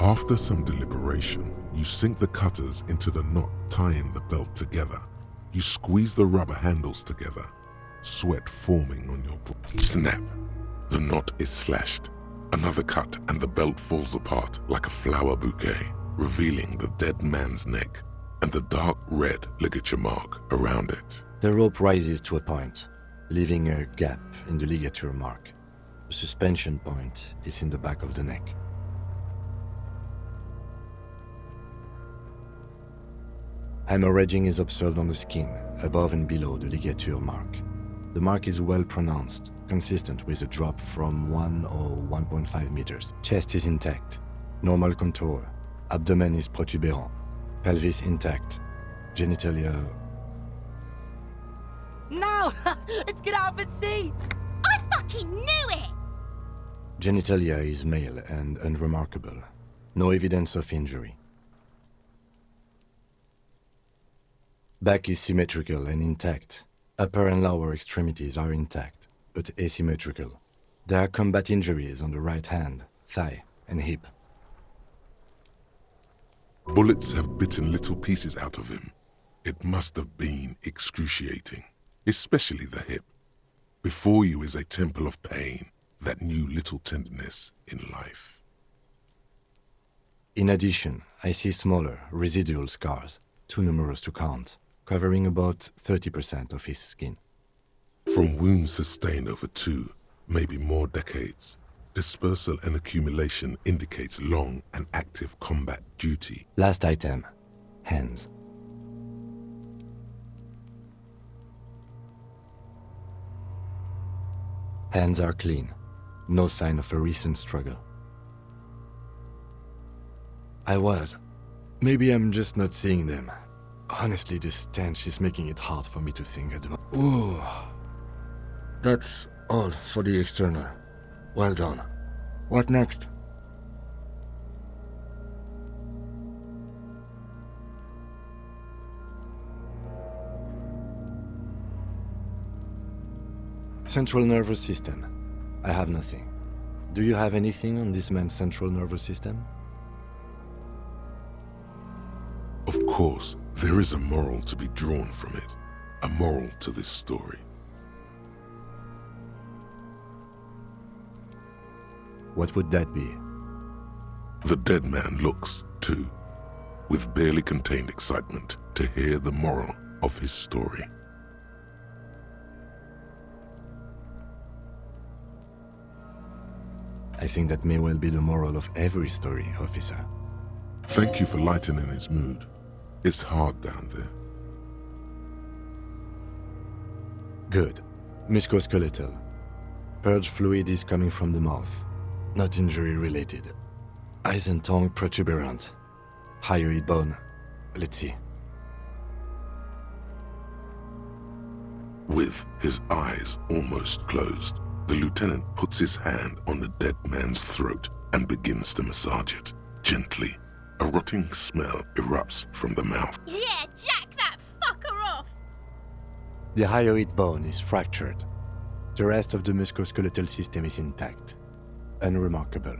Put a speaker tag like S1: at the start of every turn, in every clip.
S1: After some deliberation, you sink the cutters into the knot tying the belt together. You squeeze the rubber handles together, sweat forming on your brow. Snap! The knot is slashed. Another cut and the belt falls apart like a flower bouquet, revealing the dead man's neck and the dark red ligature mark around it.
S2: The rope rises to a point, leaving a gap in the ligature mark. The suspension point is in the back of the neck. Hemorrhaging is observed on the skin, above and below the ligature mark. The mark is well pronounced, consistent with a drop from 1 or 1.5 meters. Chest is intact, normal contour, abdomen is protuberant, pelvis intact, genitalia...
S3: No! Let's get out and see!
S4: I fucking knew it!
S2: Genitalia is male and unremarkable. No evidence of injury. Back is symmetrical and intact. Upper and lower extremities are intact, but asymmetrical. There are combat injuries on the right hand, thigh, and hip.
S1: Bullets have bitten little pieces out of him. It must have been excruciating, especially the hip. Before you is a temple of pain that knew little tenderness in life.
S2: In addition, I see smaller, residual scars, too numerous to count, covering about 30% of his skin.
S1: From wounds sustained over 2, maybe more decades, dispersal and accumulation indicates long and active combat duty.
S2: Last item, hands. Hands are clean, no sign of a recent struggle. Maybe I'm just not seeing them. Honestly, this stench is making it hard for me to think at the moment. Ooh. That's all for the external. Well done. What next? Central nervous system. I have nothing. Do you have anything on this man's central nervous system?
S1: Of course, there is a moral to be drawn from it, a moral to this story.
S2: What would that be?
S1: The dead man looks, too, with barely contained excitement to hear the moral of his story.
S2: I think that may well be the moral of every story, officer.
S1: Thank you for lightening his mood. It's hard down there.
S2: Good. Musculoskeletal. Purge fluid is coming from the mouth. Not injury related. Eyes and tongue protuberant. Hyoid bone. Let's see.
S1: With his eyes almost closed, the lieutenant puts his hand on the dead man's throat and begins to massage it, gently. A rotting smell erupts from the mouth.
S4: Yeah, jack that fucker off!
S2: The hyoid bone is fractured. The rest of the musculoskeletal system is intact. Unremarkable.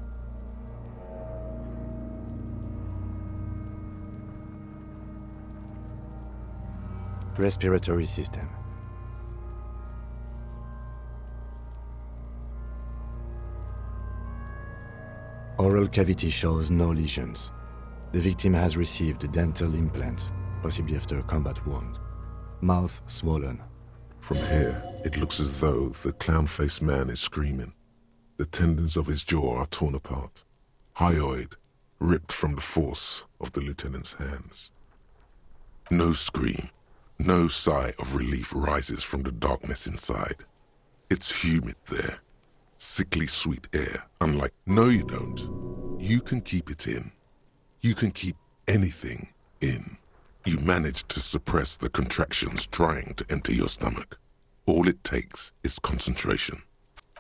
S2: Respiratory system. Oral cavity shows no lesions. The victim has received dental implants, possibly after a combat wound. Mouth swollen.
S1: From here, it looks as though the clown-faced man is screaming. The tendons of his jaw are torn apart. Hyoid ripped from the force of the lieutenant's hands. No scream, no sigh of relief rises from the darkness inside. It's humid there. Sickly sweet air, unlike... No, you don't. You can keep it in. You can keep anything in. You manage to suppress the contractions trying to enter your stomach. All it takes is concentration.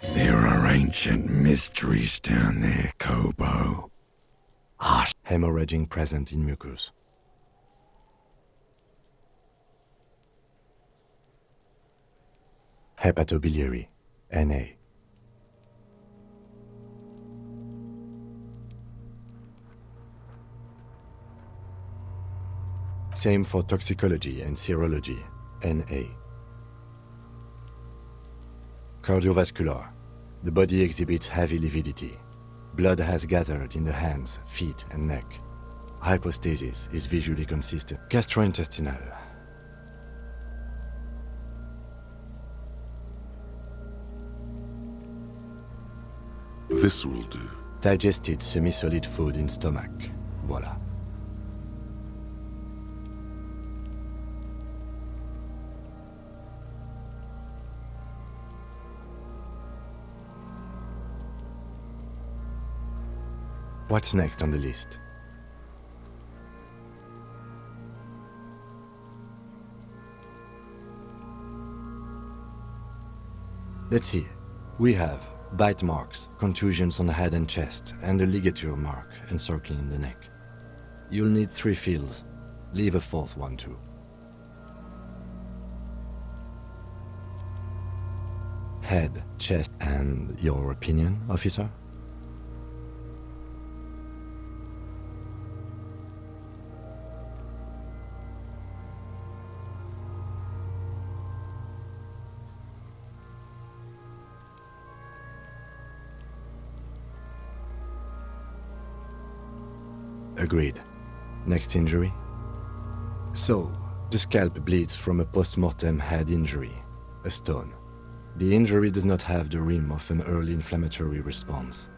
S5: There are ancient mysteries down there, Kobo.
S2: Hemorrhaging present in mucus. Hepatobiliary, Na. Same for toxicology and serology, NA. Cardiovascular. The body exhibits heavy lividity. Blood has gathered in the hands, feet, and neck. Hypostasis is visually consistent. Gastrointestinal.
S1: This will do.
S2: Digested semi-solid food in stomach. Voila. What's next on the list? Let's see. We have bite marks, contusions on the head and chest, and a ligature mark encircling the neck. You'll need 3 feels. Leave a 4th one too. Head, chest, and your opinion, officer? Agreed. Next injury? So, the scalp bleeds from a post-mortem head injury, a stone. The injury does not have the rim of an early inflammatory response.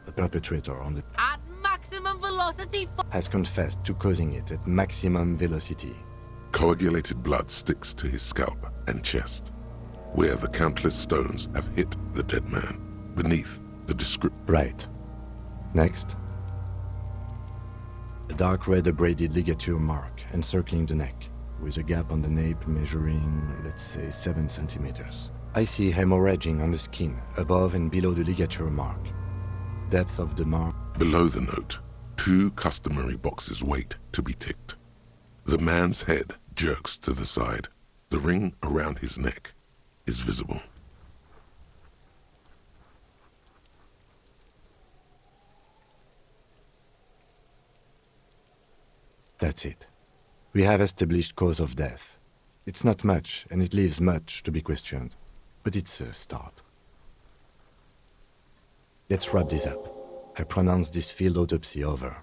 S2: The perpetrator on the
S3: At maximum velocity.
S2: has confessed to causing it at maximum velocity.
S1: Coagulated blood sticks to his scalp and chest, where the countless stones have hit the dead man, beneath the description.
S2: Right. Next. A dark red abraded ligature mark encircling the neck, with a gap on the nape measuring, let's say, 7 centimeters. I see hemorrhaging on the skin, above and below the ligature mark. Depth of the mark.
S1: Below the note, 2 customary boxes wait to be ticked. The man's head jerks to the side. The ring around his neck is visible.
S2: That's it. We have established cause of death. It's not much, and it leaves much to be questioned. But it's a start. Let's wrap this up. I pronounce this field autopsy over.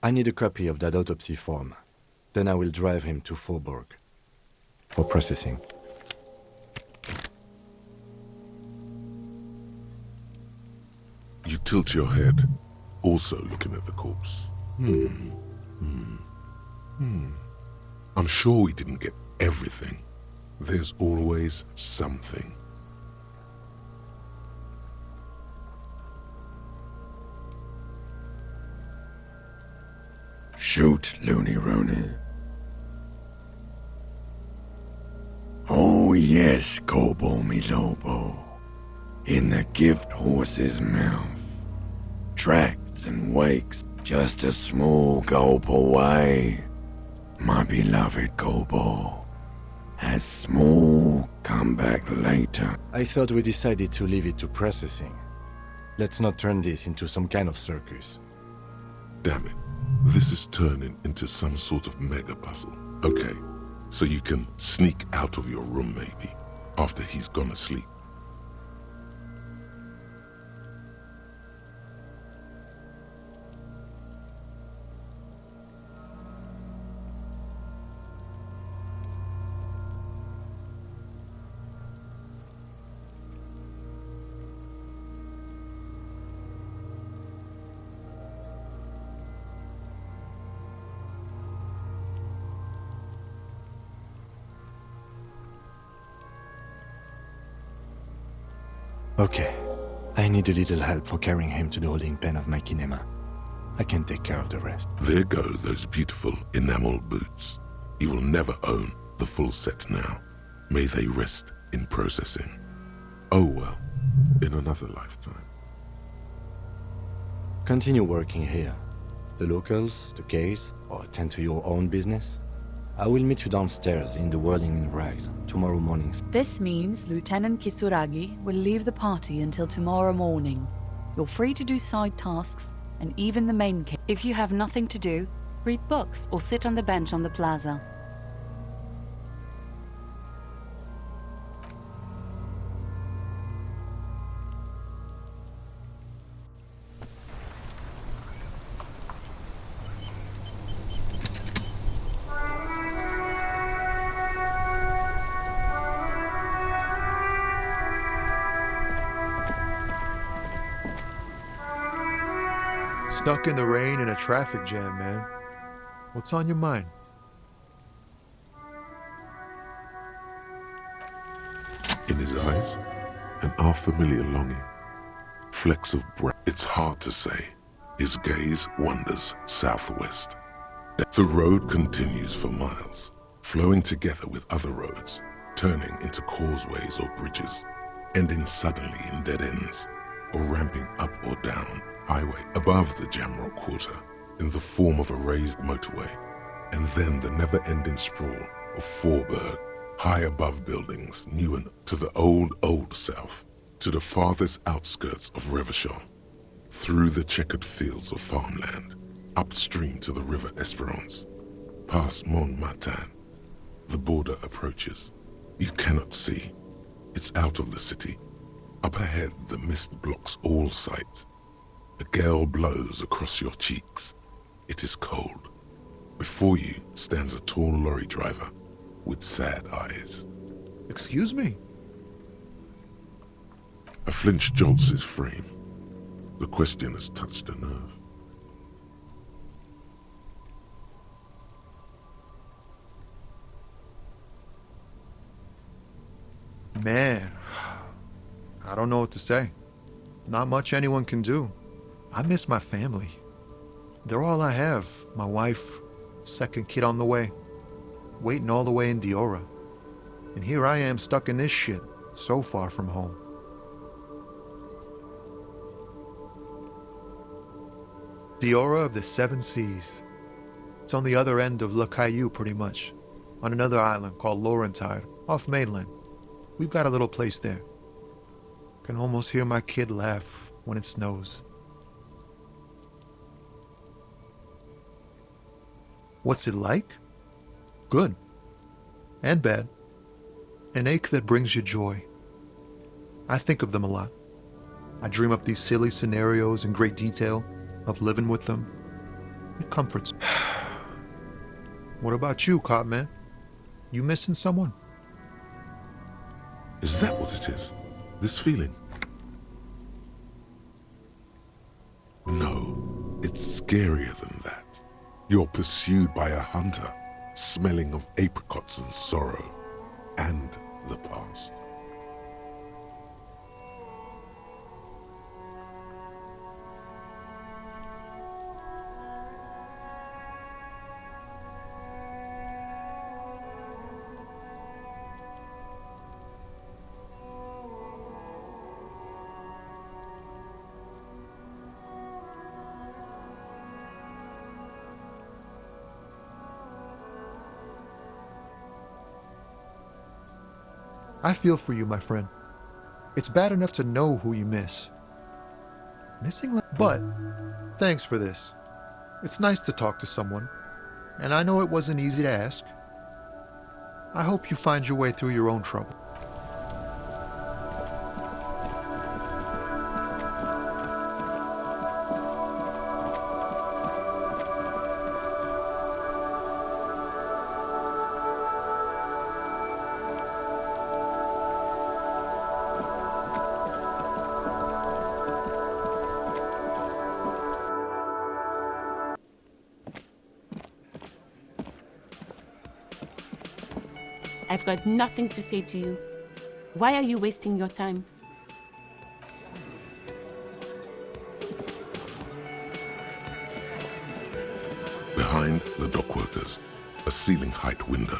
S2: I need a copy of that autopsy form. Then I will drive him to Faubourg for processing.
S1: You tilt your head, also looking at the corpse. I'm sure we didn't get everything. There's always something.
S5: Shoot, Looney Rooney. Oh yes, Kobo mi Lobo. In the gift horse's mouth. Tracts and wakes, just a small gulp away. My beloved Kobo. As small, come back later.
S2: I thought we decided to leave it to processing. Let's not turn this into some kind of circus.
S1: Damn it. This is turning into some sort of mega puzzle. Okay, so you can sneak out of your room maybe, after he's gone asleep.
S2: Okay, I need a little help for carrying him to the holding pen of my kinema. I can take care of the rest.
S1: There go those beautiful enamel boots. You will never own the full set now. May they rest in processing. Oh well, in another lifetime.
S2: Continue working here. The locals, the case, or attend to your own business. I will meet you downstairs in the Whirling in Rags tomorrow morning.
S6: This means Lieutenant Kisuragi will leave the party until tomorrow morning. You're free to do side tasks and even the main case. If you have nothing to do, read books or sit on the bench on the plaza.
S7: Stuck in the rain in a traffic jam, man. What's on your mind?
S1: In his eyes, an unfamiliar longing. Flecks of breath. It's hard to say. His gaze wanders southwest. The road continues for miles, flowing together with other roads, turning into causeways or bridges, ending suddenly in dead ends, or ramping up or down highway above the Jamrock Quarter in the form of a raised motorway, and then the never-ending sprawl of Forburg, high above buildings new and to the old south, to the farthest outskirts of Revachol, through the checkered fields of farmland, upstream to the river Esperance, past Montmartin. The border approaches. You cannot see. It's out of the city. Up ahead, the mist blocks all sight. A gale blows across your cheeks. It is cold. Before you stands a tall lorry driver with sad eyes.
S7: Excuse me?
S1: A flinch jolts his frame. The question has touched a nerve.
S7: Man, I don't know what to say. Not much anyone can do. I miss my family. They're all I have. My wife, second kid on the way, waiting all the way in Diora. And here I am stuck in this shit, so far from home. Diora of the Seven Seas. It's on the other end of Le Caillou, pretty much, on another island called Laurentide, off mainland. We've got a little place there. Can almost hear my kid laugh when it snows. What's it like? Good. And bad. An ache that brings you joy. I think of them a lot. I dream up these silly scenarios in great detail of living with them. It comforts me. What about you, Cop Man? You missing someone?
S1: Is that what it is? This feeling? No, it's scarier than that. You're pursued by a hunter, smelling of apricots and sorrow, and the past.
S7: I feel for you, my friend. It's bad enough to know who you miss. But thanks for this. It's nice to talk to someone, and I know it wasn't easy to ask. I hope you find your way through your own trouble.
S3: I've got nothing to say to you. Why are you wasting your time?
S1: Behind the dockworkers, a ceiling-height window.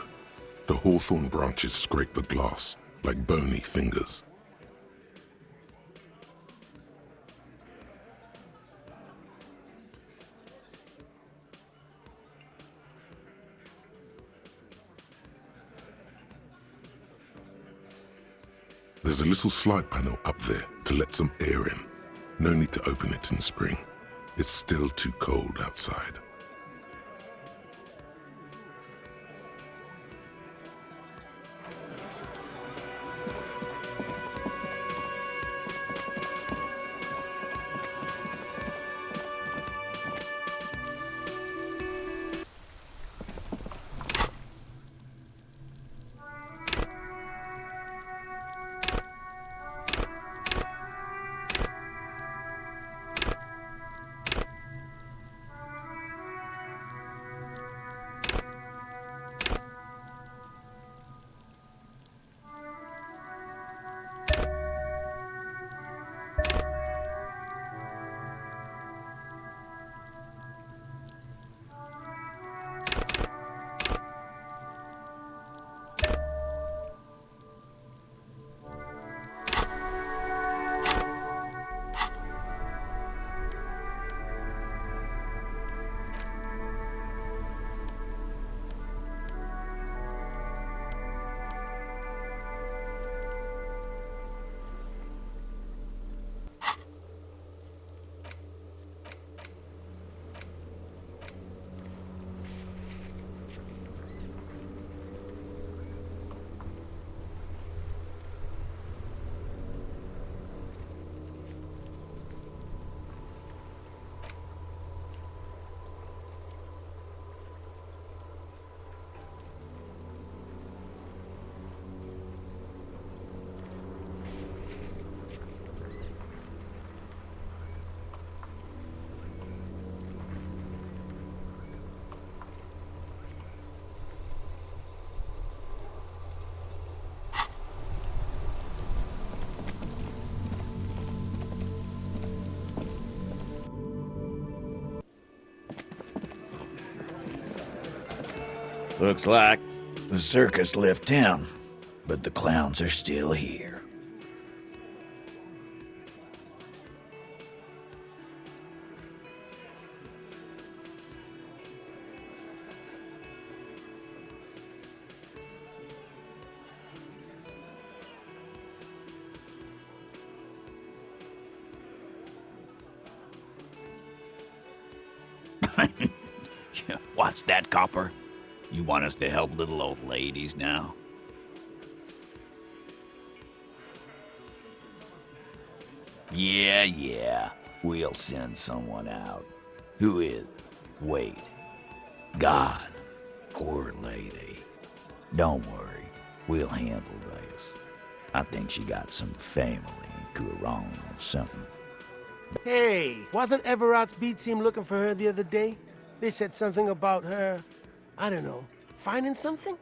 S1: The hawthorn branches scrape the glass like bony fingers. There's a little slide panel up there to let some air in. No need to open it in spring. It's still too cold outside.
S5: Looks like the circus left town, but the clowns are still here. What's that, Copper? You want us to help little old ladies now? Yeah. We'll send someone out. Who is? Wait. God. Poor lady. Don't worry. We'll handle this. I think she got some family in Kurong or something.
S8: Hey, wasn't Everott's B team looking for her the other day? They said something about her, I don't know, finding something?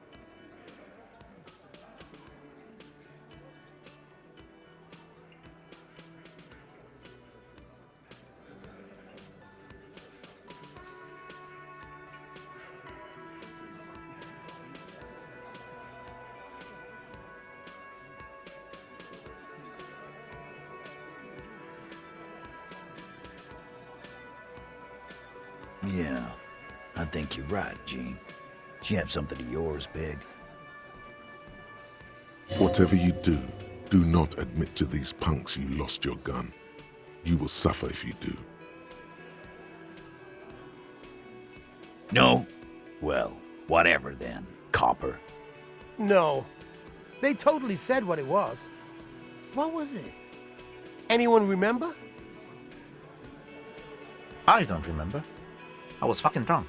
S5: Yeah, I think you're right, Gene. She have something of yours, Pig.
S1: Whatever you do, do not admit to these punks you lost your gun. You will suffer if you do.
S5: No? Well, whatever then, Copper.
S8: No. They totally said what it was. What was it? Anyone remember?
S9: I don't remember. I was fucking drunk.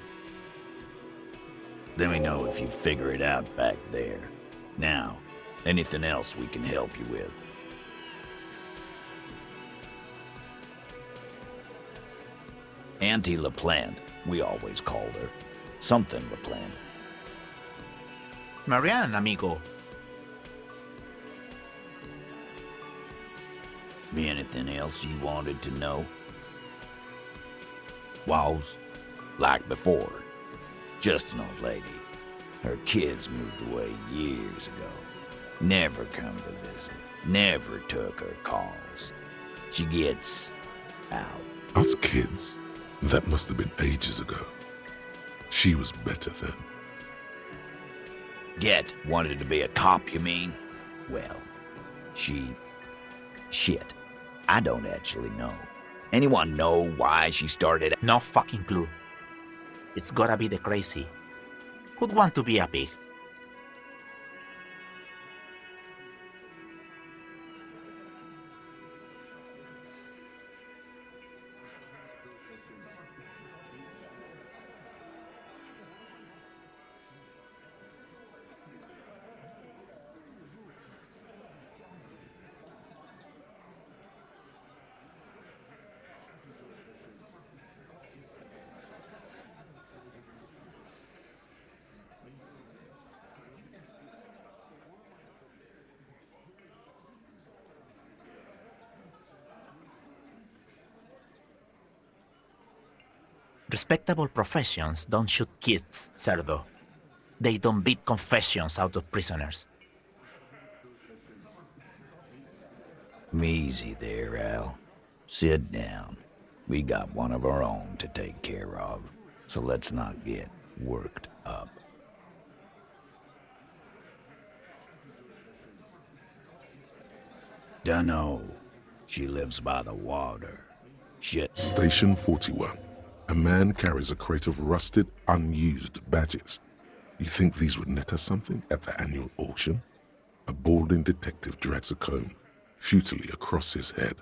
S5: Let me know if you figure it out back there. Now, anything else we can help you with? Auntie LaPlante, we always called her. Something LaPlante.
S9: Marianne, amigo.
S5: Be anything else you wanted to know? Was, like before, just an old lady. Her kids moved away years ago. Never come to visit. Never took her calls. She gets out.
S1: Us kids? That must have been ages ago. She was better then.
S5: Wanted to be a cop, you mean? Well,
S10: Shit. I don't actually know. Anyone know why she started?
S9: No fucking clue. It's gotta be the crazy. Who'd want to be a pig? Respectable professions don't shoot kids, Cerdo. They don't beat confessions out of prisoners.
S10: Easy there, Al. Sit down. We got one of our own to take care of, so let's not get worked up. Dunno. She lives by the water. Shit.
S1: Station 41. A man carries a crate of rusted, unused badges. You think these would net us something at the annual auction? A balding detective drags a comb futilely across his head.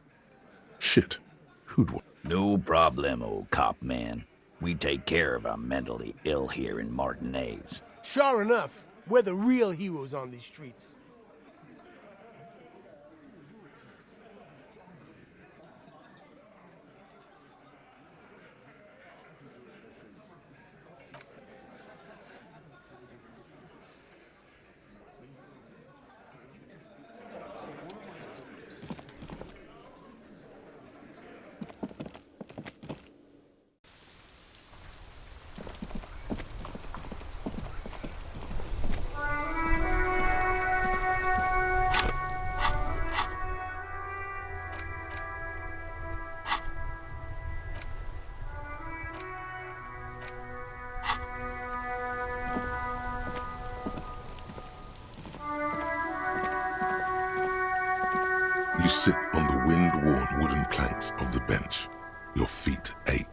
S1: Shit, who'd want?
S10: No problemo, cop man. We take care of our mentally ill here in Martinez.
S8: Sure enough, we're the real heroes on these streets.
S1: You sit on the wind-worn wooden planks of the bench. Your feet ache.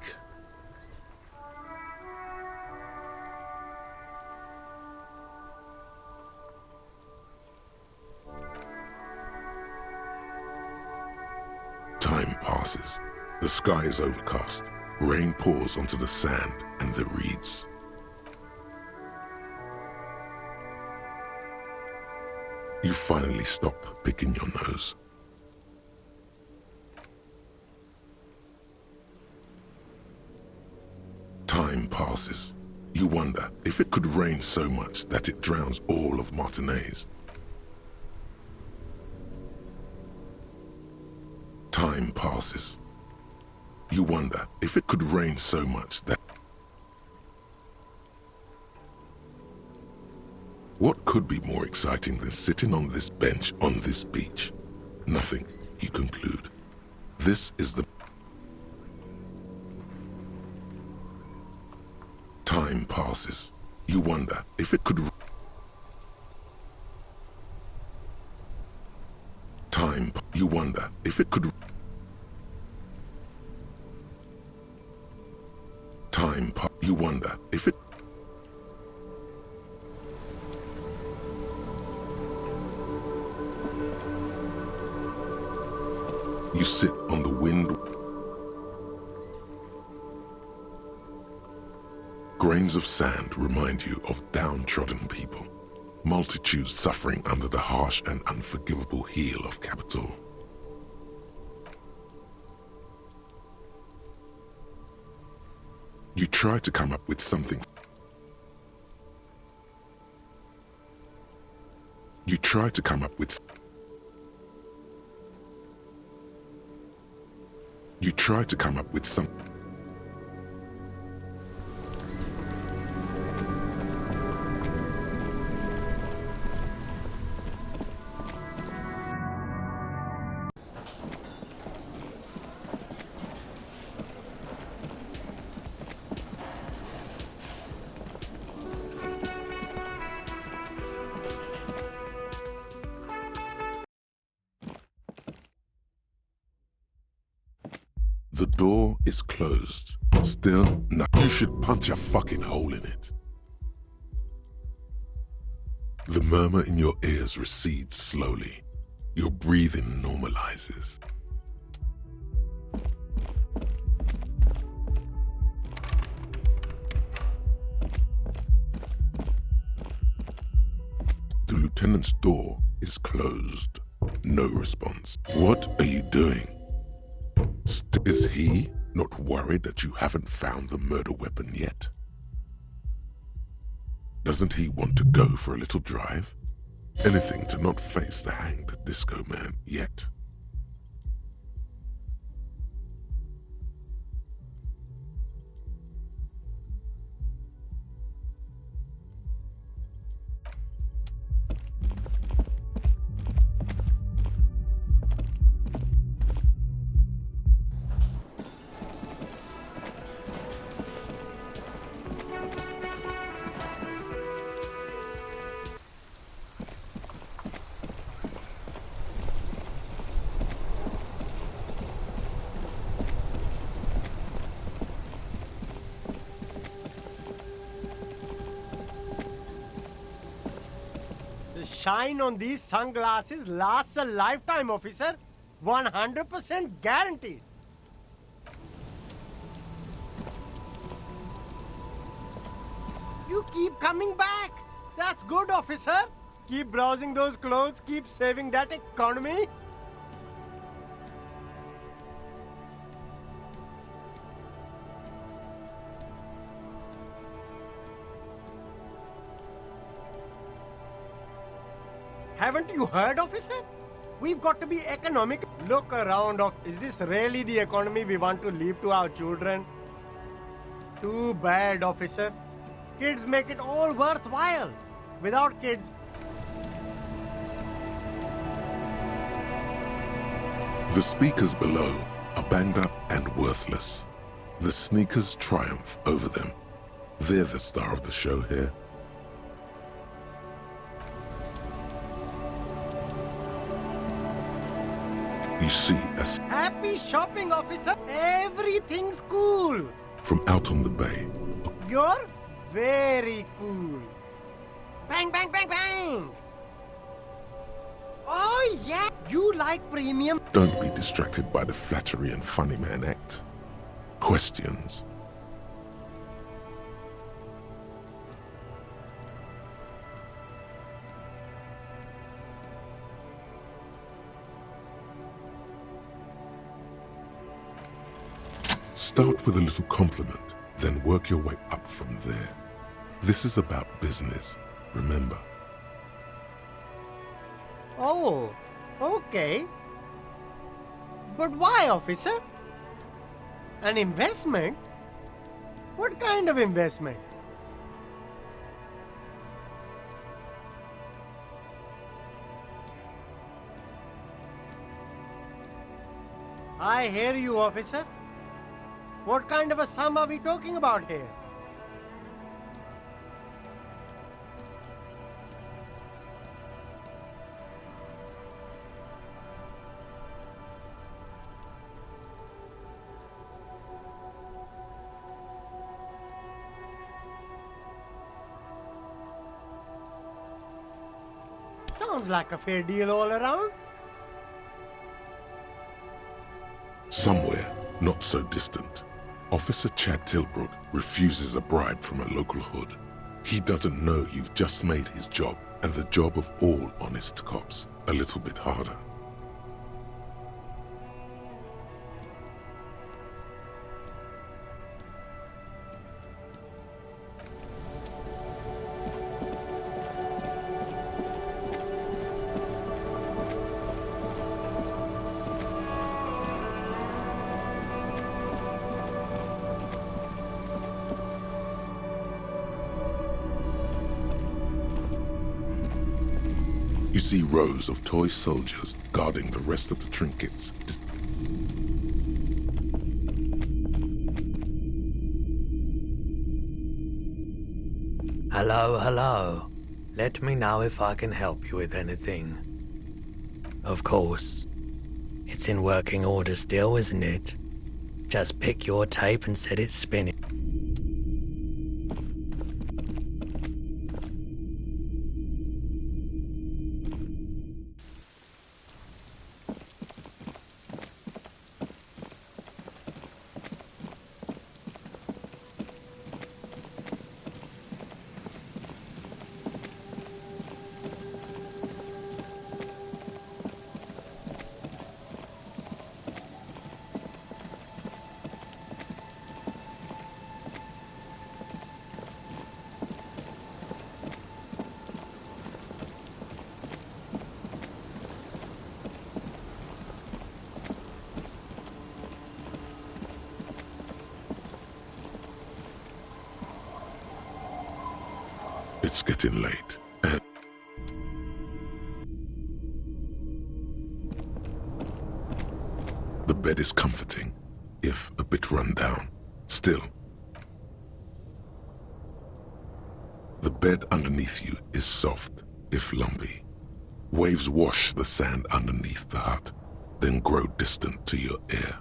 S1: Time passes. The sky is overcast. Rain pours onto the sand and the reeds. You finally stop picking your nose. Time passes. You wonder if it could rain so much that it drowns all of Martinez. Time passes. You wonder if it could rain so much that... What could be more exciting than sitting on this bench on this beach? Nothing, you conclude. This is the... Time passes. You wonder if it could... You wonder if it could... You wonder if it... You sit on the wind... Grains of sand remind you of downtrodden people. Multitudes suffering under the harsh and unforgivable heel of capital. You try to come up with something. You try to come up with... You try to come up with some... The door is closed. Still, no, you should punch a fucking hole in it. The murmur in your ears recedes slowly. Your breathing normalizes. The lieutenant's door is closed. No response. What are you doing? Is he not worried that you haven't found the murder weapon yet? Doesn't he want to go for a little drive? Anything to not face the hanged disco man yet.
S8: The shine on these sunglasses lasts a lifetime, officer. 100% guaranteed. You keep coming back. That's good, officer. Keep browsing those clothes, keep saving that economy. Haven't you heard, officer? We've got to be economic. Look around. Is this really the economy we want to leave to our children? Too bad, officer. Kids make it all worthwhile. Without kids...
S1: The speakers below are banged up and worthless. The sneakers triumph over them. They're the star of the show here. You see a
S8: Happy shopping, officer. Everything's cool.
S1: from out on the bay.
S8: You're very cool. Bang, bang, bang, bang. Oh, yeah. You like premium.
S1: Don't be distracted by the flattery and funny man act. Questions. Start with a little compliment, then work your way up from there. This is about business, remember.
S8: Oh, okay. But why, officer? An investment? What kind of investment? I hear you, officer. What kind of a sum are we talking about here? Sounds like a fair deal all around.
S1: Somewhere, not so distant, Officer Chad Tilbrook refuses a bribe from a local hood. He doesn't know you've just made his job, and the job of all honest cops, a little bit harder. You see rows of toy soldiers guarding the rest of the trinkets.
S11: Hello, hello. Let me know if I can help you with anything. Of course. It's in working order still, isn't it? Just pick your tape and set it spinning.
S1: It's getting late, and the bed is comforting, if a bit run down. Still, the bed underneath you is soft, if lumpy. Waves wash the sand underneath the hut, then grow distant to your ear.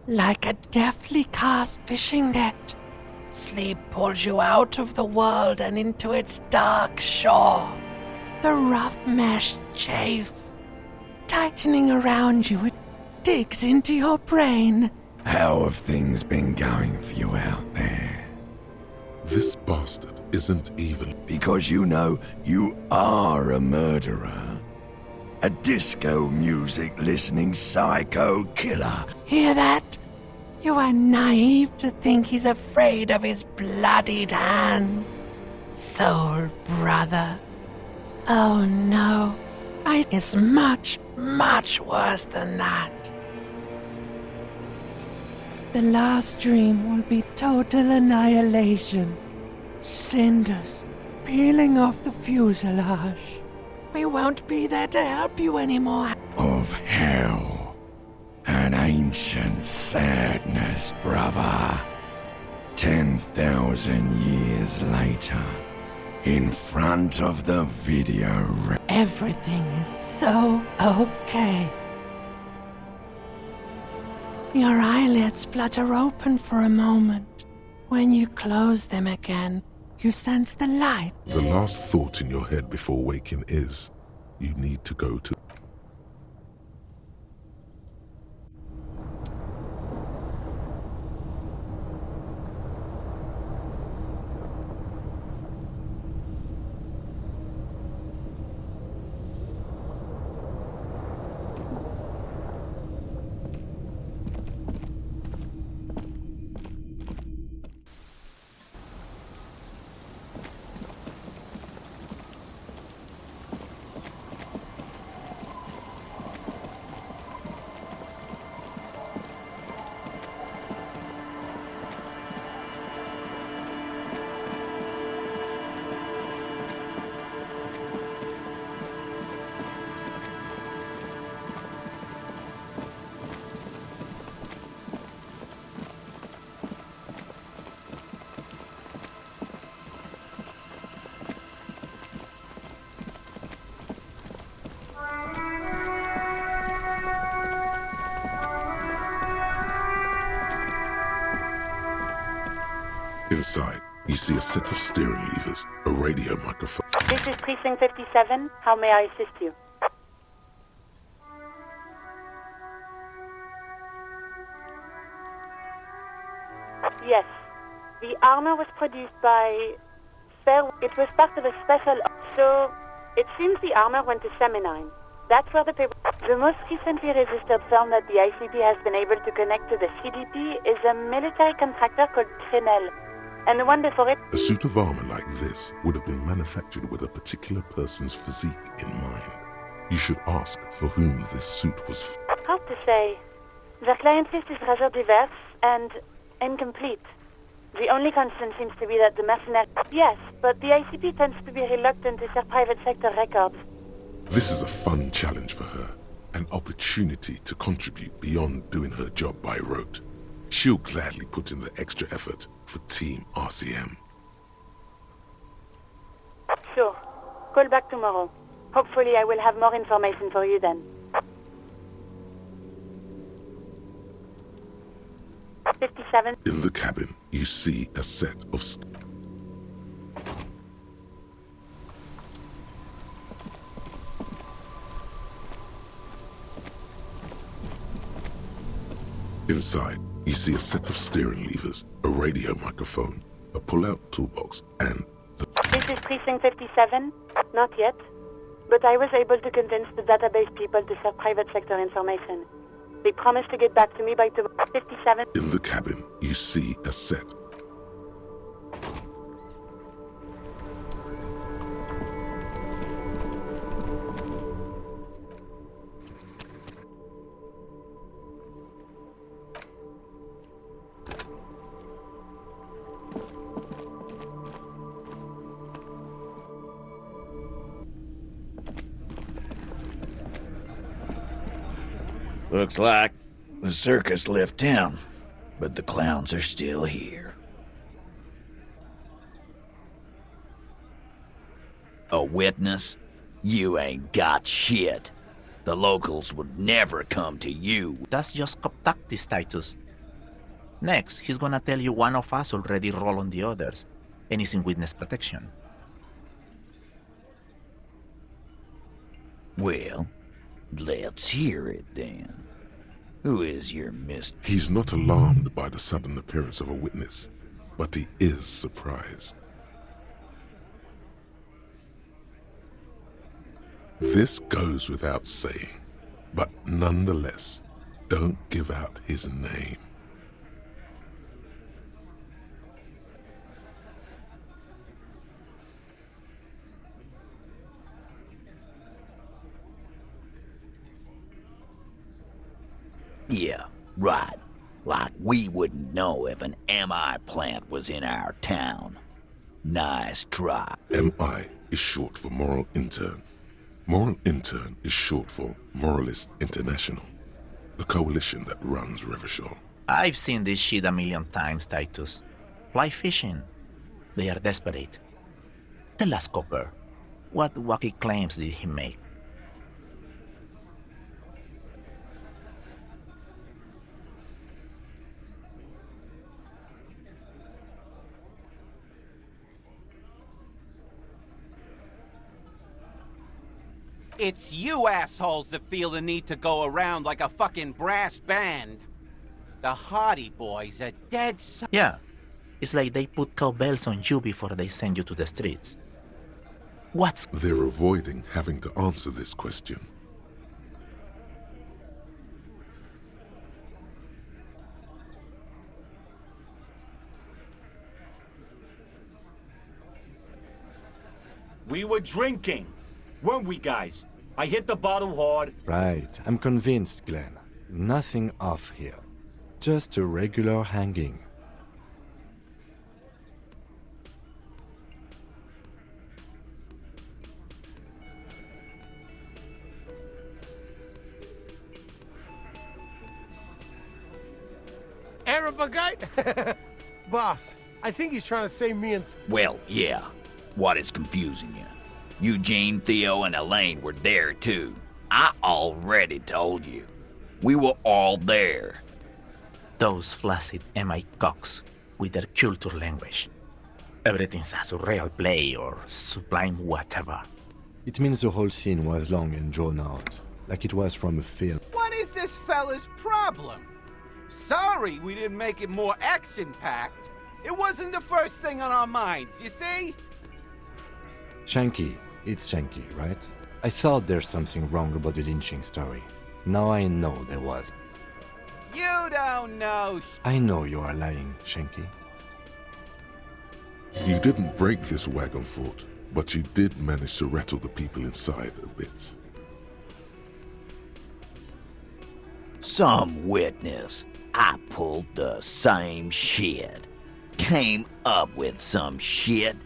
S12: Like a deftly cast fishing net, sleep pulls you out of the world and into its dark shore. The rough mesh chafes, tightening around you, it digs into your brain.
S5: How have things been going for you out there?
S1: This bastard isn't even...
S5: Because you know you are a murderer. A disco music listening psycho killer.
S12: Hear that? You are naive to think he's afraid of his bloodied hands. Soul brother. Oh no, it's much, much worse than that. The last dream will be total annihilation. Cinders peeling off the fuselage. We won't be there to help you anymore.
S5: Of hell. An ancient sadness, brother. 10,000 years later, in front of the video.
S12: Everything is so okay. Your eyelids flutter open for a moment. When you close them again, you sense the light.
S1: The last thought in your head before waking is, you need to go to... Inside, you see a set of steering levers, a radio microphone.
S3: This is Precinct 57. How may I assist you? Yes. The armor was produced by Fair. It was part of a special... So, it seems the armor went to Seminine. That's where the paper... The most recently registered firm that the ICP has been able to connect to the CDP is a military contractor called Trinell. And the one before it...
S1: A suit of armor like this would have been manufactured with a particular person's physique in mind. You should ask for whom this suit was
S3: Hard to say. The client list is rather diverse and incomplete. The only constant seems to be that the mercenary... Yes, but the ICP tends to be reluctant to share private sector records.
S1: This is a fun challenge for her. An opportunity to contribute beyond doing her job by rote. She'll gladly put in the extra effort for Team RCM.
S3: Sure. Call back tomorrow. Hopefully I will have more information for you then. 57.
S1: In the cabin, you see a set of Inside, you see a set of steering levers, a radio microphone, a pull-out toolbox, and
S3: This is Precinct 57. Not yet. But I was able to convince the database people to share private sector information. They promised to get back to me by tomorrow. 57.
S1: in the cabin, you see a set.
S10: Looks like the circus left town, but the clowns are still here. A witness? You ain't got shit. The locals would never come to you.
S9: That's just tactics, Titus. Next, he's gonna tell you one of us already roll on the others, and is in witness protection.
S10: Well, let's hear it then. Who is your mister?
S1: He's not alarmed by the sudden appearance of a witness, but he is surprised. This goes without saying, but nonetheless, don't give out his name.
S10: Yeah, right. Like we wouldn't know if an MI plant was in our town. Nice try.
S1: MI is short for Moral Intern. Moral Intern is short for Moralist International, the coalition that runs Revachol.
S9: I've seen this shit a million times, Titus. Fly fishing. They are desperate. Tell us, Copper, what wacky claims did he make?
S13: It's you assholes that feel the need to go around like a fucking brass band. The Hardy Boys are dead
S9: Yeah, it's like they put cowbells on you before they send you to the streets. What's...
S1: They're avoiding having to answer this question.
S14: We were drinking, weren't we, guys? I hit the bottle hard.
S2: Right, I'm convinced, Glenn. Nothing off here. Just a regular hanging.
S8: Arab guy? Boss, I think he's trying to say me and...
S10: Well, yeah. What is confusing you? Eugene, Theo, and Elaine were there, too. I already told you. We were all there.
S9: Those flaccid MI cocks with their culture language. Everything's a surreal play or sublime whatever.
S2: It means the whole scene was long and drawn out, like it was from a film.
S13: What is this fella's problem? Sorry we didn't make it more action-packed. It wasn't the first thing on our minds, you see?
S2: Shanky. It's Shanky, right? I thought there's something wrong about the lynching story. Now I know there was.
S13: You don't know.
S2: I know you are lying, Shanky.
S1: You didn't break this wagon fort, but you did manage to rattle the people inside a bit.
S10: Some witness. I pulled the same shit. Came up with some shit,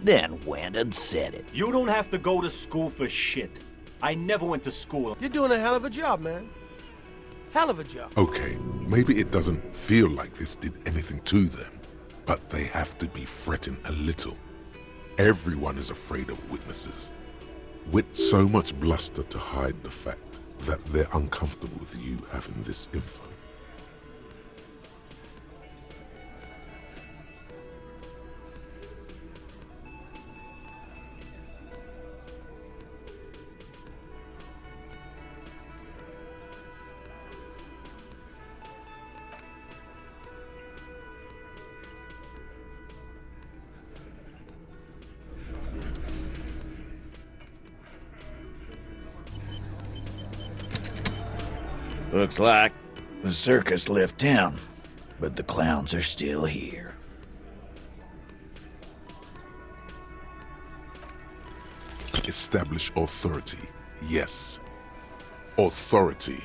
S10: then went and said it.
S14: You don't have to go to school for shit. I never went to school.
S8: You're doing a hell of a job, man. Hell of a job.
S1: Okay, maybe it doesn't feel like this did anything to them, but they have to be fretting a little. Everyone is afraid of witnesses. With so much bluster to hide the fact that they're uncomfortable with you having this info.
S10: Looks like the circus left town, but the clowns are still here.
S1: Establish authority. Yes. Authority.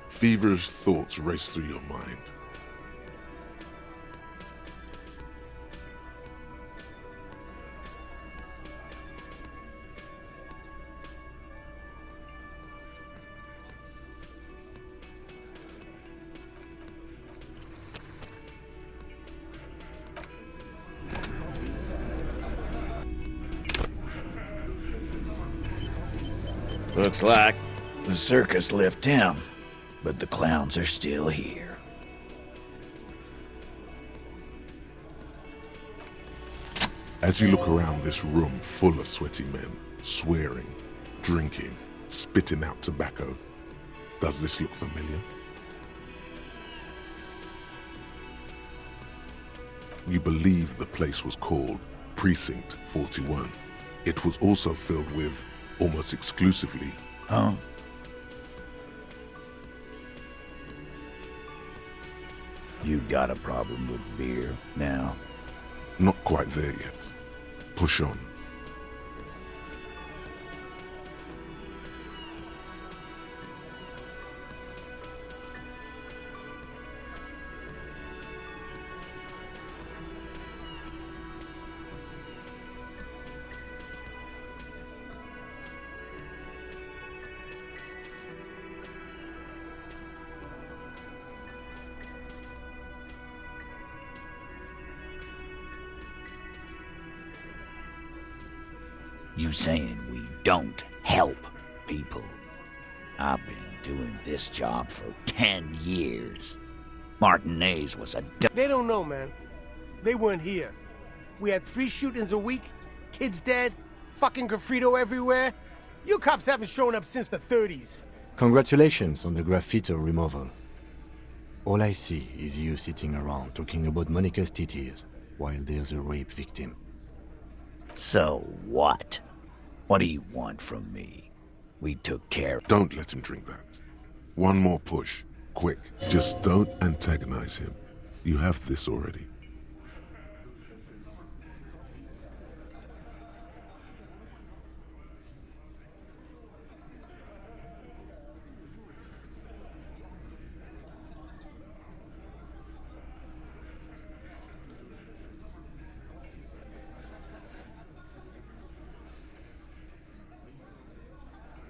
S1: Feverish thoughts race through your mind.
S10: Looks like the circus left town, but the clowns are still here.
S1: As you look around this room full of sweaty men, swearing, drinking, spitting out tobacco, does this look familiar? You believe the place was called Precinct 41. It was also filled with, almost exclusively,
S10: Huh? You got a problem with beer now?
S1: not quite there yet. Push on.
S10: You saying we don't help people? I've been doing this job for 10 years. Martinez was a
S8: They don't know, man. They weren't here. We had 3 shootings a week, kids dead, fucking graffiti everywhere. You cops haven't shown up since the 30s.
S2: Congratulations on the graffiti removal. All I see is you sitting around talking about Monica's titties while there's a rape victim.
S10: So what? What do you want from me? We took care.
S1: Don't let him drink that. One more push. Quick. Just don't antagonize him. You have this already.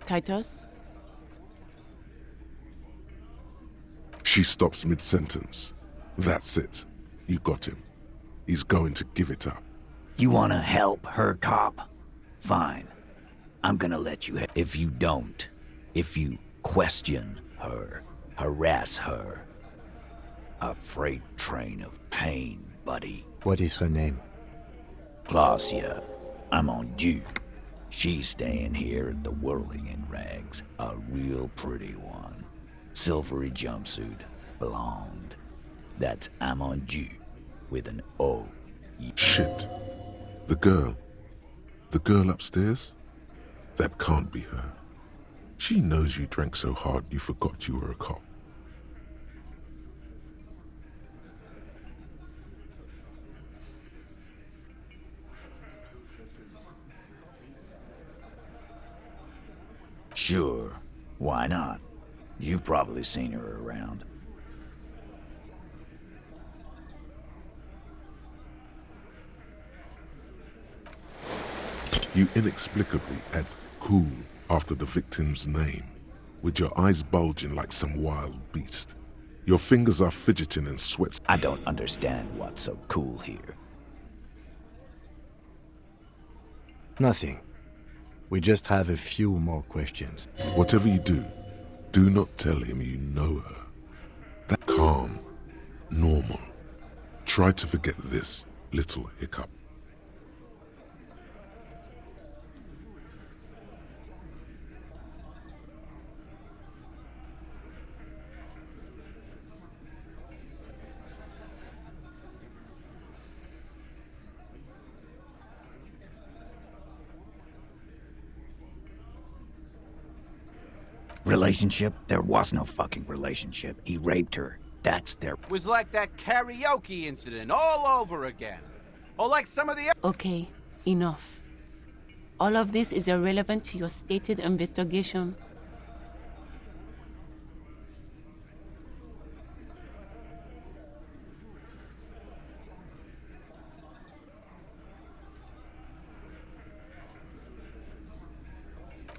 S15: Titus?
S1: She stops mid-sentence. That's it. You got him. He's going to give it up.
S10: You wanna help her, cop? Fine. I'm gonna let you if you don't. If you question her, harass her. A freight train of pain, buddy.
S2: What is her name?
S10: Claudia. I'm on Duke. She's staying here at the Whirling in Rags. A real pretty one. Silvery jumpsuit. Blonde. That's Amonju with an O.
S1: Shit. The girl. The girl upstairs? That can't be her. She knows you drank so hard you forgot you were a cop.
S10: Sure. Why not? You've probably seen her around.
S1: You inexplicably add cool after the victim's name, with your eyes bulging like some wild beast. Your fingers are fidgeting and sweats.
S10: I don't understand what's so cool here.
S2: Nothing. We just have a few more questions.
S1: Whatever you do not tell him you know her. That calm, normal. Try to forget this little hiccup.
S10: Relationship? There was no fucking relationship. He raped her. That's their...
S13: Was like that karaoke incident all over again. Or like some of the...
S15: Okay, enough. All of this is irrelevant to your stated investigation.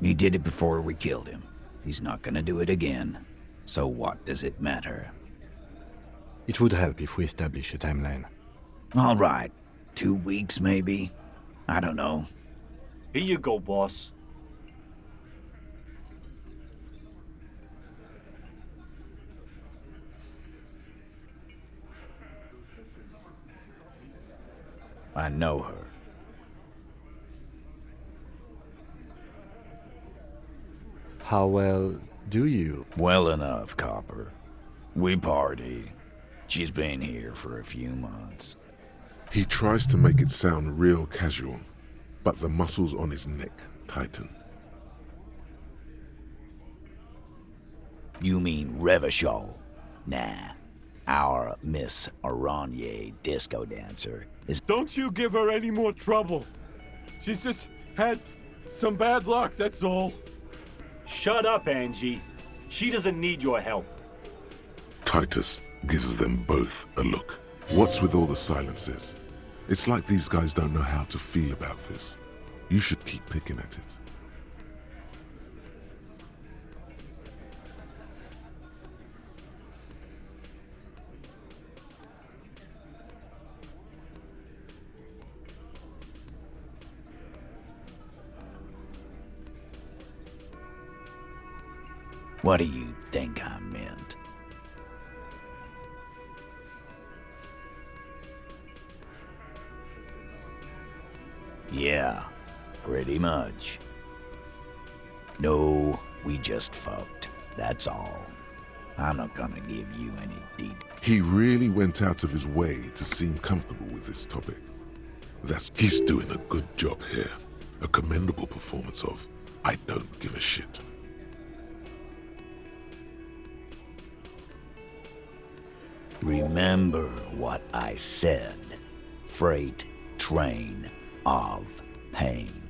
S10: He did it before we killed him. He's not gonna do it again. So what does it matter?
S2: It would help if we establish a timeline.
S10: All right. 2 weeks, maybe? I don't know.
S14: Here you go, boss.
S10: I know her.
S2: How well do you?
S10: Well enough, Copper. We party. She's been here for a few months.
S1: He tries to make it sound real casual, but the muscles on his neck tighten.
S10: You mean Revachol? Nah. Our Miss Aranye disco dancer is...
S16: Don't you give her any more trouble. She's just had some bad luck, that's all.
S14: Shut up, Angie. She doesn't need your help.
S1: Titus gives them both a look. What's with all the silences? It's like these guys don't know how to feel about this. You should keep picking at it.
S10: What do you think I meant? Yeah, pretty much. No, we just fucked. That's all. I'm not gonna give you any deep...
S1: He really went out of his way to seem comfortable with this topic. He's doing a good job here. A commendable performance of, I don't give a shit.
S10: Remember what I said. Freight train of pain.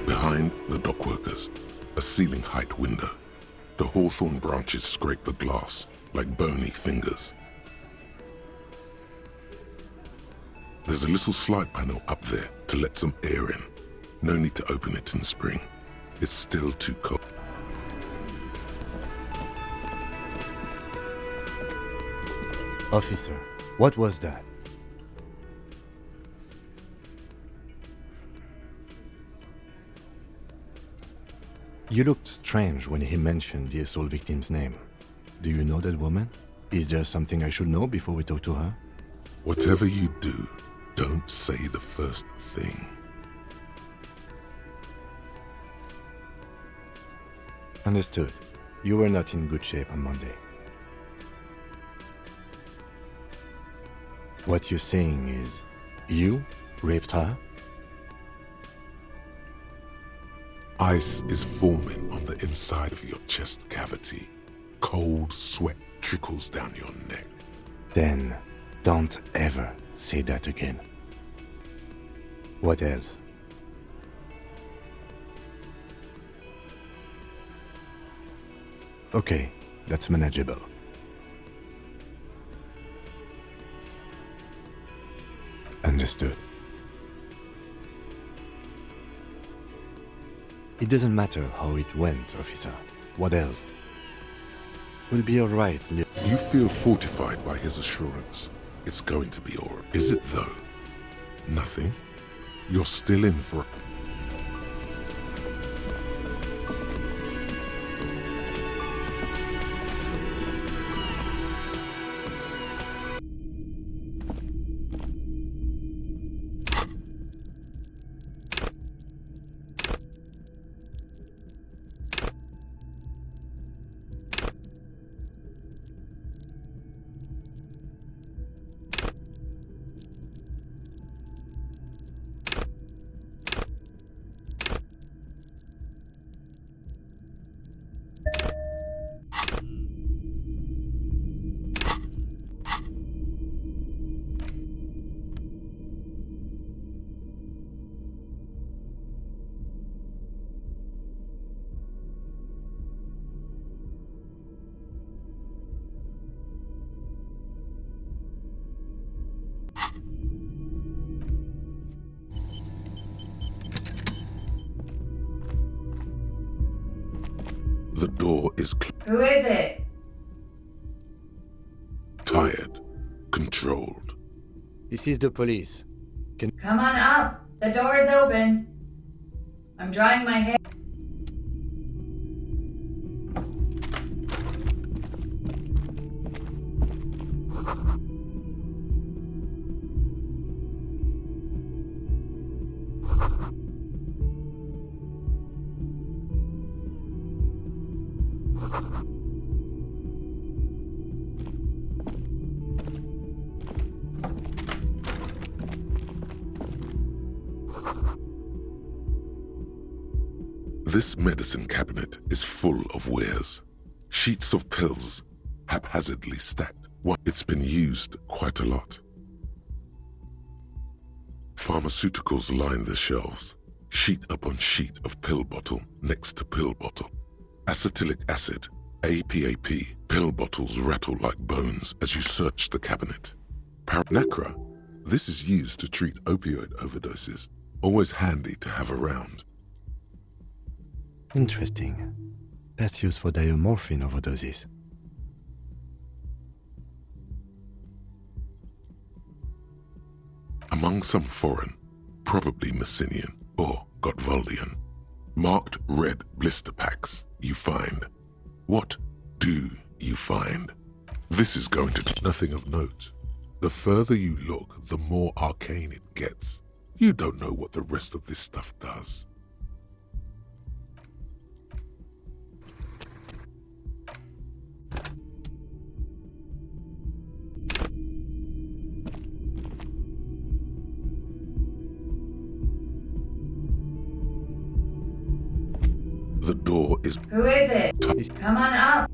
S1: Behind the dockworkers, a ceiling-height window. The hawthorn branches scrape the glass like bony fingers. There's a little slide panel up there to let some air in. No need to open it in spring. It's still too cold.
S2: Officer, what was that? You looked strange when he mentioned the assault victim's name. Do you know that woman? Is there something I should know before we talk to her?
S1: Whatever you do, don't say the first thing.
S2: Understood. You were not in good shape on Monday. What you're saying is, you raped her?
S1: Ice is forming on the inside of your chest cavity. Cold sweat trickles down your neck.
S2: Then, don't ever say that again. What else? Okay, that's manageable. Understood. It doesn't matter how it went, officer. What else? We'll be alright.
S1: You feel fortified by his assurance. It's going to be alright. Is it though? Nothing? You're still in for...
S17: Who is it?
S1: Tired, controlled.
S2: This is the police.
S17: Come on up. The door is open. I'm drying my hair.
S1: This medicine cabinet is full of wares. Sheets of pills, haphazardly stacked. It's been used quite a lot. Pharmaceuticals line the shelves, sheet upon sheet of pill bottle next to pill bottle. Acetylic acid, APAP, pill bottles rattle like bones as you search the cabinet. Nacra, this is used to treat opioid overdoses, always handy to have around.
S2: Interesting. That's used for diamorphine overdoses.
S1: Among some foreign, probably Messinian or Gotwaldian, marked red blister packs you find. What do you find? This is going to do nothing of note. The further you look, the more arcane it gets. You don't know what the rest of this stuff does. The door is...
S17: Who is it? Come on up.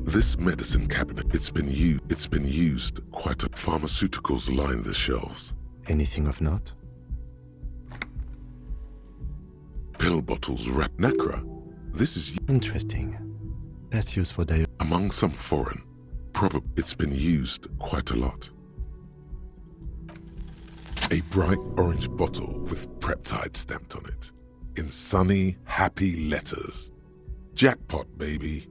S1: This medicine cabinet, it's been used quite a... Pharmaceuticals line the shelves.
S2: Anything of note?
S1: Pill bottles wrap Nacra. This is...
S2: Interesting. That's used for
S1: Among some foreign, probably it's been used quite a lot. A bright orange bottle with Preptide stamped on it. In sunny, happy letters. Jackpot, baby.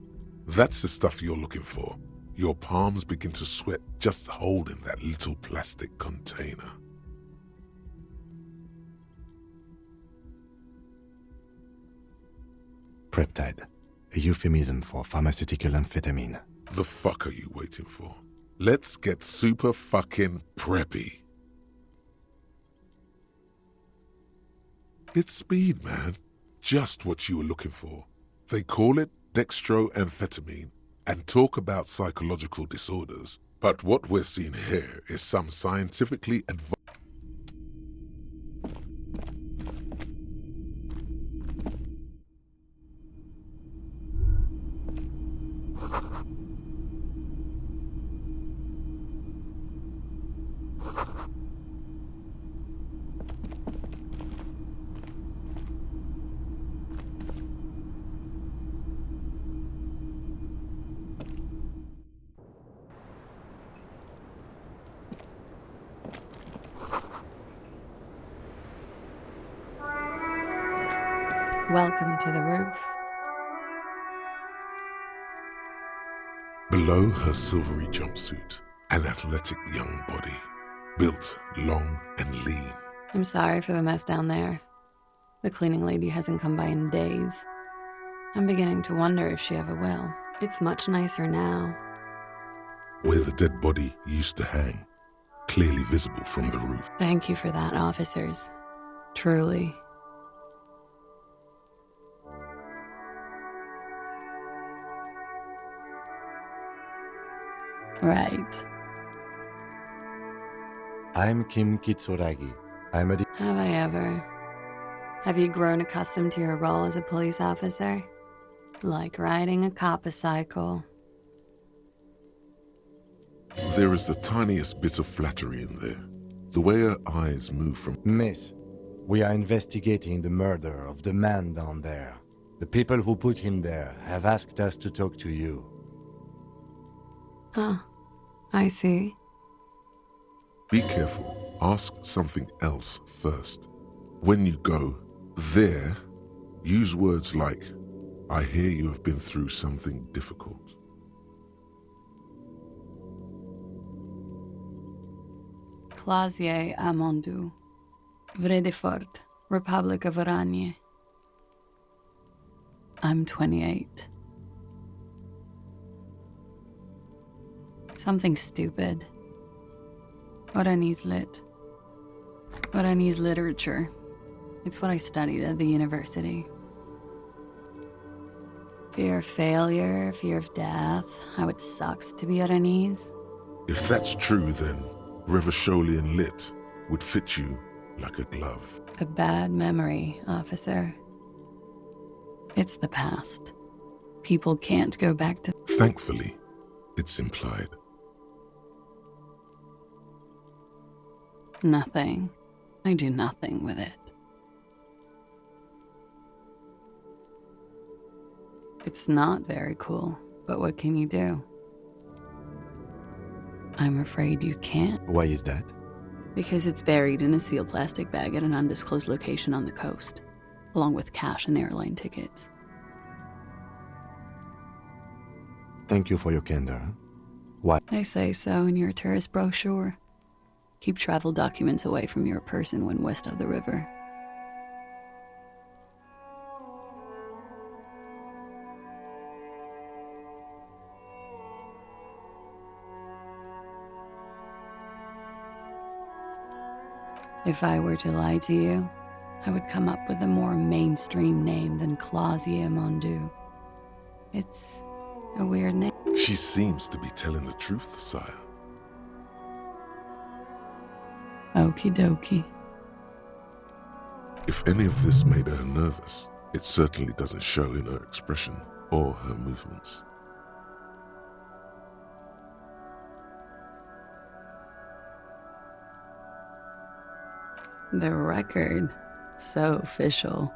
S1: That's the stuff you're looking for. Your palms begin to sweat just holding that little plastic container.
S2: Preptide, a euphemism for pharmaceutical amphetamine.
S1: The fuck are you waiting for? Let's get super fucking preppy. It's speed, man. Just what you were looking for. They call it dextroamphetamine and talk about psychological disorders, but what we're seeing here is some scientifically advanced...
S6: Welcome to the roof.
S1: Below her silvery jumpsuit, an athletic young body, built long and lean.
S6: I'm sorry for the mess down there. The cleaning lady hasn't come by in days. I'm beginning to wonder if she ever will. It's much nicer now.
S1: Where the dead body used to hang, clearly visible from the roof.
S6: Thank you for that, officers. Truly. Right.
S2: I'm Kim Kitsuragi. I'm a...
S6: Have I ever? Have you grown accustomed to your role as a police officer? Like riding a coppercycle.
S1: There is the tiniest bit of flattery in there. The way her eyes move from...
S2: Miss, we are investigating the murder of the man down there. The people who put him there have asked us to talk to you.
S6: Huh. I see.
S1: Be careful. Ask something else first. When you go there, use words like, I hear you have been through something difficult.
S6: Clasier Amondu. Vredefort, Republic of Oranje. I'm 28. Something stupid. Oranese lit. Oranese literature. It's what I studied at the university. Fear of failure, fear of death, how it sucks to be Oranese.
S1: If that's true, then Revacholian lit would fit you like a glove.
S6: A bad memory, officer. It's the past. People can't go back to...
S1: Thankfully, it's implied.
S6: Nothing. I do nothing with it. It's not very cool, but what can you do? I'm afraid you can't.
S2: Why is that?
S6: Because it's buried in a sealed plastic bag at an undisclosed location on the coast, along with cash and airline tickets.
S2: Thank you for your candor. Why?
S6: They say so in your tourist brochure. Keep travel documents away from your person when west of the river. If I were to lie to you, I would come up with a more mainstream name than Clausia Mondu. It's a weird name.
S1: She seems to be telling the truth, sire.
S6: Okie dokie.
S1: If any of this made her nervous, it certainly doesn't show in her expression or her movements.
S6: The record. So official.